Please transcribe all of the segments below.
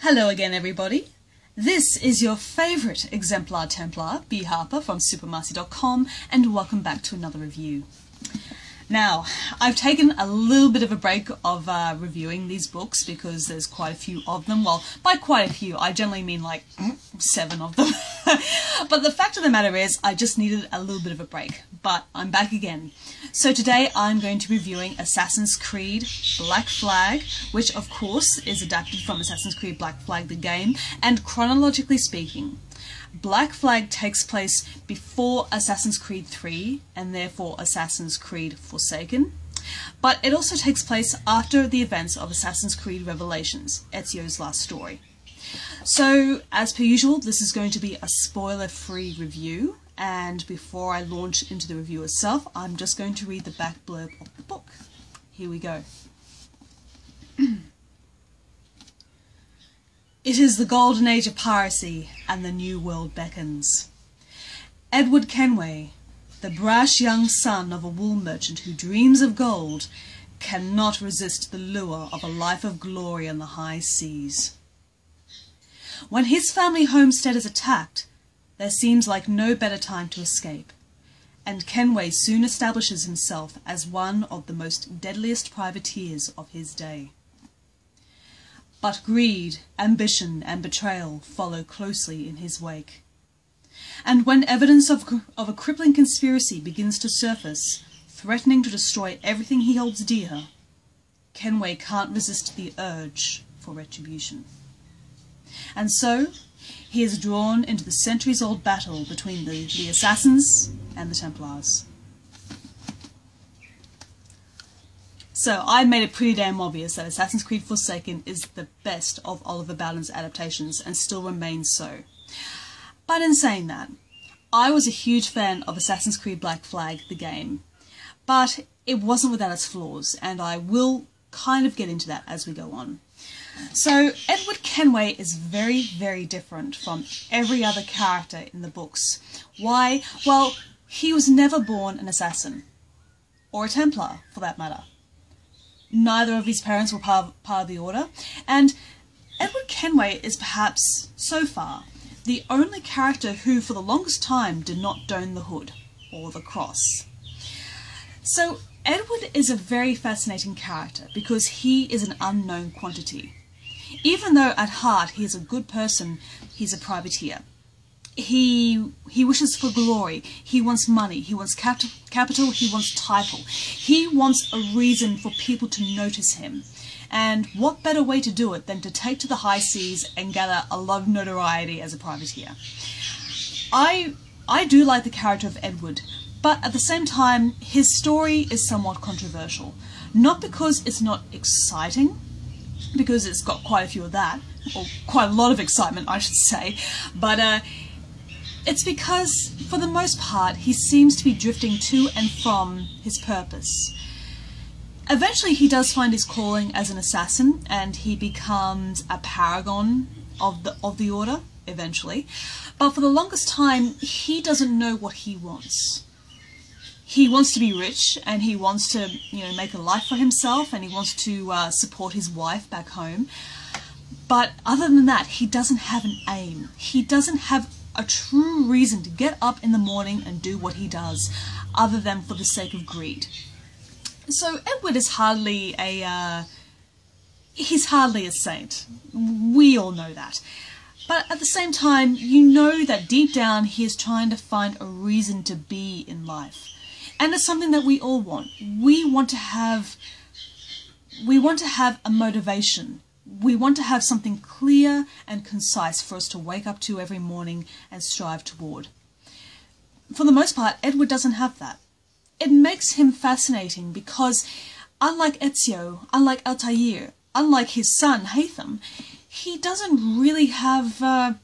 Hello again, everybody. This is your favourite exemplar Templar, B. Harper from supermarcy.com, and welcome back to another review. Now, I've taken a little bit of a break of reviewing these books because there's quite a few of them. Well, by quite a few, I generally mean like 7 of them. But the fact of the matter is, I just needed a little bit of a break. But I'm back again. So today I'm going to be reviewing Assassin's Creed Black Flag, which of course is adapted from Assassin's Creed Black Flag the game, and chronologically speaking, Black Flag takes place before Assassin's Creed 3 and therefore Assassin's Creed Forsaken, but it also takes place after the events of Assassin's Creed Revelations, Ezio's last story. So, as per usual, this is going to be a spoiler-free review, and before I launch into the review itself, I'm just going to read the back blurb of the book. Here we go. It is the golden age of piracy, and the new world beckons. Edward Kenway, the brash young son of a wool merchant who dreams of gold, cannot resist the lure of a life of glory on the high seas. When his family homestead is attacked, there seems like no better time to escape, and Kenway soon establishes himself as one of the most deadliest privateers of his day. But greed, ambition, and betrayal follow closely in his wake. And when evidence of a crippling conspiracy begins to surface, threatening to destroy everything he holds dear, Kenway can't resist the urge for retribution. And so, he is drawn into the centuries-old battle between the Assassins and the Templars. So, I made it pretty damn obvious that Assassin's Creed Forsaken is the best of Oliver Bowden's adaptations, and still remains so. But in saying that, I was a huge fan of Assassin's Creed Black Flag, the game, but it wasn't without its flaws, and I will kind of get into that as we go on. So, Edward Kenway is very, very different from every other character in the books. Why? Well, he was never born an assassin, or a Templar, for that matter. Neither of his parents were part of the Order, and Edward Kenway is perhaps, so far, the only character who for the longest time did not don the hood, or the cross. So Edward is a very fascinating character because he is an unknown quantity. Even though at heart he is a good person, he's a privateer. He wishes for glory, he wants money, he wants capital, he wants title. He wants a reason for people to notice him. And what better way to do it than to take to the high seas and gather a lot of notoriety as a privateer. I do like the character of Edward, but at the same time his story is somewhat controversial. Not because it's not exciting, because it's got quite a few of that, or quite a lot of excitement I should say, but it's because, for the most part, he seems to be drifting to and from his purpose. Eventually he does find his calling as an assassin, and he becomes a paragon of the Order, eventually. But for the longest time, he doesn't know what he wants. He wants to be rich, and he wants to, make a life for himself, and he wants to support his wife back home. But other than that, he doesn't have an aim. He doesn't have a true reason to get up in the morning and do what he does, other than for the sake of greed. So Edward is hardly he's hardly a saint. We all know that. But at the same time, you know that deep down he is trying to find a reason to be in life. And it's something that we all want. We want to have a motivation. We want to have something clear and concise for us to wake up to every morning and strive toward. For the most part, Edward doesn't have that. It makes him fascinating because, unlike Ezio, unlike Altair, unlike his son Haytham, he doesn't really have that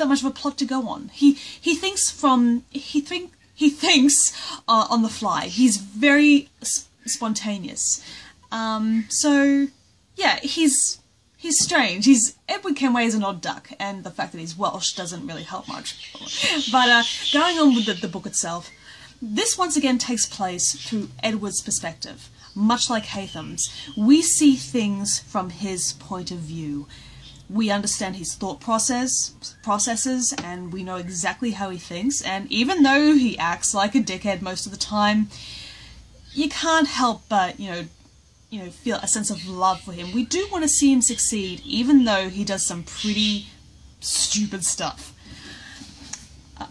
much of a plot to go on. He thinks on the fly. He's very spontaneous. So yeah, he's strange. Edward Kenway is an odd duck, and the fact that he's Welsh doesn't really help much. But going on with the book itself, this once again takes place through Edward's perspective. Much like Haytham's, we see things from his point of view. We understand his thought processes, and we know exactly how he thinks. And even though he acts like a dickhead most of the time, you can't help but, feel a sense of love for him. We do want to see him succeed, even though he does some pretty stupid stuff.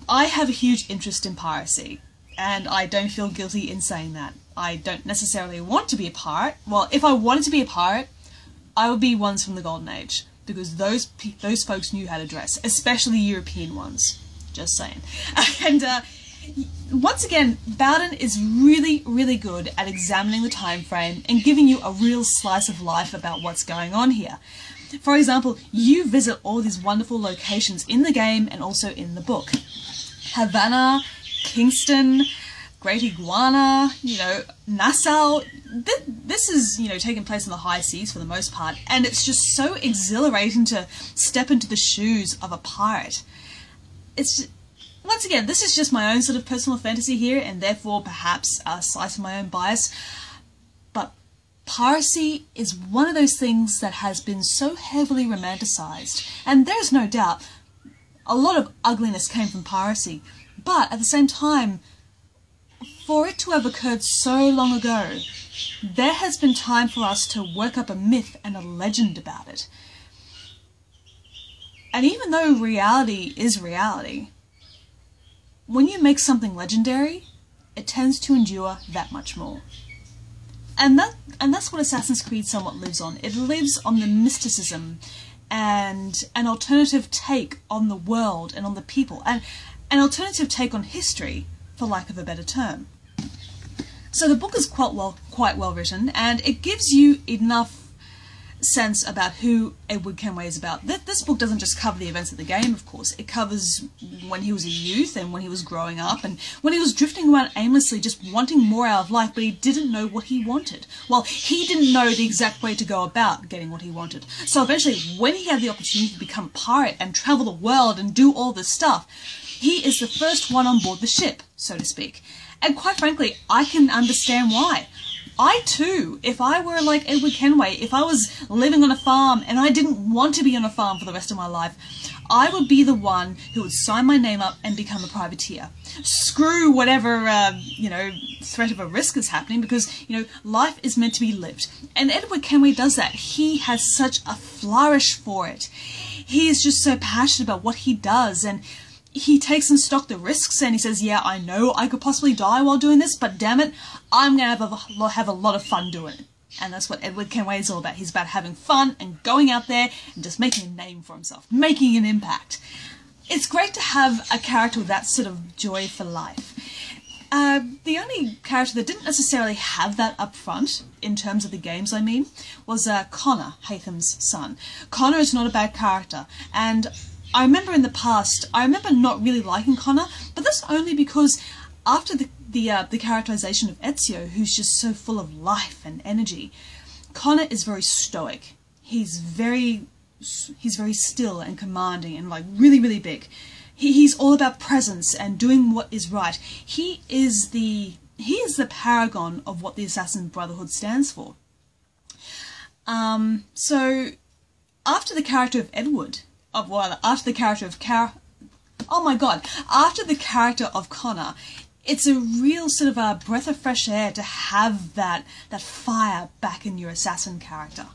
I have a huge interest in piracy, and I don't feel guilty in saying that. I don't necessarily want to be a pirate. Well, if I wanted to be a pirate, I would be ones from the Golden Age, because those folks knew how to dress, especially European ones. Just saying. And once again, Bowden is really, really good at examining the time frame and giving you a real slice of life about what's going on here. For example, you visit all these wonderful locations in the game and also in the book. Havana, Kingston, Great Iguana, Nassau. This is, taking place in the high seas for the most part, and it's just so exhilarating to step into the shoes of a pirate. Once again, this is just my own sort of personal fantasy here, and therefore perhaps a slice of my own bias, but piracy is one of those things that has been so heavily romanticized, and there's no doubt a lot of ugliness came from piracy, but at the same time, for it to have occurred so long ago, there has been time for us to work up a myth and a legend about it. And even though reality is reality, when you make something legendary, it tends to endure that much more. And that's what Assassin's Creed somewhat lives on. It lives on the mysticism and an alternative take on the world and on the people, and an alternative take on history, for lack of a better term. So the book is quite well written, and it gives you enough sense about who Edward Kenway is about. This book doesn't just cover the events of the game, of course. It covers when he was a youth and when he was growing up and when he was drifting around aimlessly just wanting more out of life, but he didn't know what he wanted. Well, he didn't know the exact way to go about getting what he wanted. So eventually, when he had the opportunity to become a pirate and travel the world and do all this stuff, he is the first one on board the ship, so to speak. And quite frankly, I can understand why. I too, if I were like Edward Kenway, if I was living on a farm and I didn't want to be on a farm for the rest of my life, I would be the one who would sign my name up and become a privateer. Screw whatever, threat of a risk is happening, because, life is meant to be lived. And Edward Kenway does that. He has such a flourish for it. He is just so passionate about what he does, and he takes in stock the risks, and he says, yeah, I know I could possibly die while doing this, but damn it, I'm going to have a lot of fun doing it. And that's what Edward Kenway is all about. He's about having fun and going out there and just making a name for himself, making an impact. It's great to have a character with that sort of joy for life. The only character that didn't necessarily have that up front, in terms of the games I mean, was Connor, Haytham's son. Connor is not a bad character, and I remember in the past, not really liking Connor, but that's only because after the characterization of Ezio, who's just so full of life and energy, Connor is very stoic. He's very still and commanding and like really, really big. He's all about presence and doing what is right. He is the paragon of what the Assassin Brotherhood stands for. So after the character of Edward, after the character of Connor, it's a real sort of a breath of fresh air to have that fire back in your assassin character.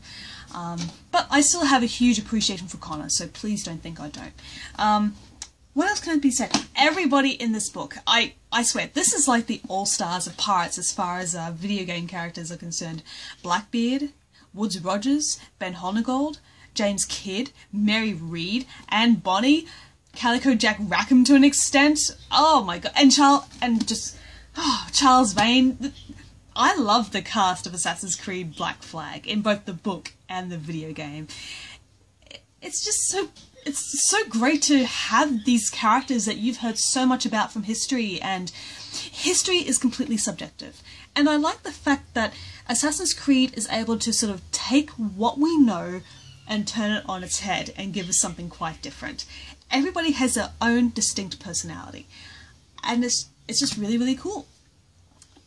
But I still have a huge appreciation for Connor, so please don't think I don't. What else can be said? Everybody in this book, I swear, this is like the all-stars of pirates as far as video game characters are concerned. Blackbeard, Woodes Rogers, Ben Hornigold, James Kidd, Mary Read, Anne Bonny, Calico Jack Rackham to an extent. Oh my god, and Charles Vane. I love the cast of Assassin's Creed Black Flag in both the book and the video game. It's so great to have these characters that you've heard so much about from history, and history is completely subjective. And I like the fact that Assassin's Creed is able to sort of take what we know and turn it on its head and give us something quite different. Everybody has their own distinct personality, and it's just really, really cool.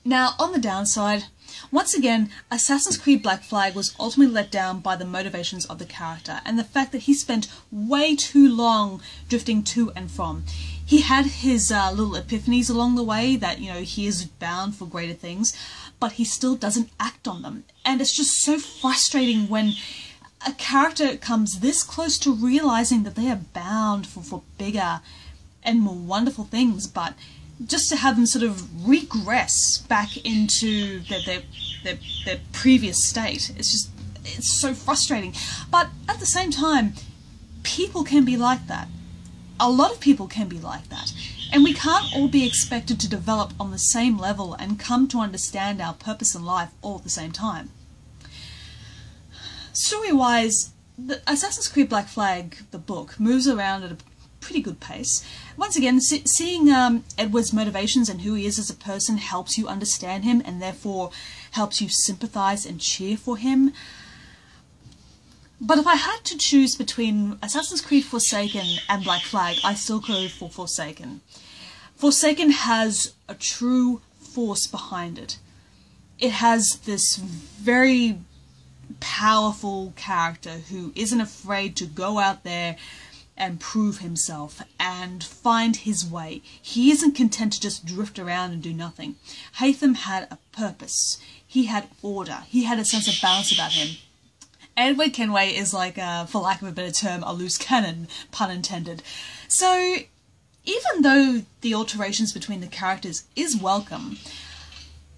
Now, on the downside, Once again, Assassin's Creed Black Flag was ultimately let down by the motivations of the character and the fact that he spent way too long drifting to and from. He had his little epiphanies along the way that, you know, he is bound for greater things, but he still doesn't act on them. And it's just so frustrating when a character comes this close to realizing that they are bound for bigger and more wonderful things, but just to have them sort of regress back into their previous state. It's so frustrating. But at the same time, people can be like that. A lot of people can be like that. And we can't all be expected to develop on the same level and come to understand our purpose in life all at the same time. Story-wise, the Assassin's Creed Black Flag, the book, moves around at a pretty good pace. Once again, seeing Edward's motivations and who he is as a person helps you understand him and therefore helps you sympathize and cheer for him. But if I had to choose between Assassin's Creed Forsaken and Black Flag, I still go for Forsaken. Forsaken has a true force behind it. It has this very powerful character who isn't afraid to go out there and prove himself and find his way. He isn't content to just drift around and do nothing. Haytham had a purpose. He had order. He had a sense of balance about him. Edward Kenway is like, for lack of a better term, a loose cannon, pun intended. So, even though the alterations between the characters is welcome,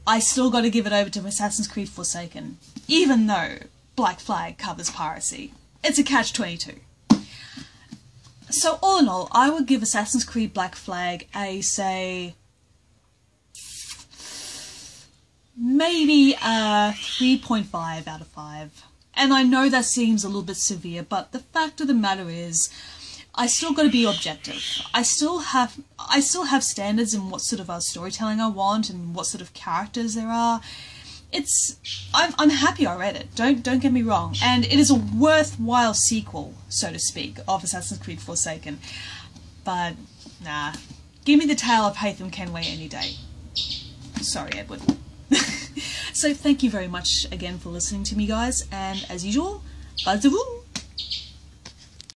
I still got to give it over to Assassin's Creed Forsaken, even though Black Flag covers piracy. It's a catch-22. So, all in all, I would give Assassin's Creed Black Flag a, say, maybe a 3.5 out of 5. And I know that seems a little bit severe, but the fact of the matter is, I still got to be objective. I still have standards in what sort of storytelling I want and what sort of characters there are. I'm happy I read it. Don't get me wrong, and it is a worthwhile sequel, so to speak, of Assassin's Creed Forsaken. But nah, give me the tale of Haytham Kenway any day. Sorry, Edward. So thank you very much again for listening to me, guys, and as usual, bye-za-voo!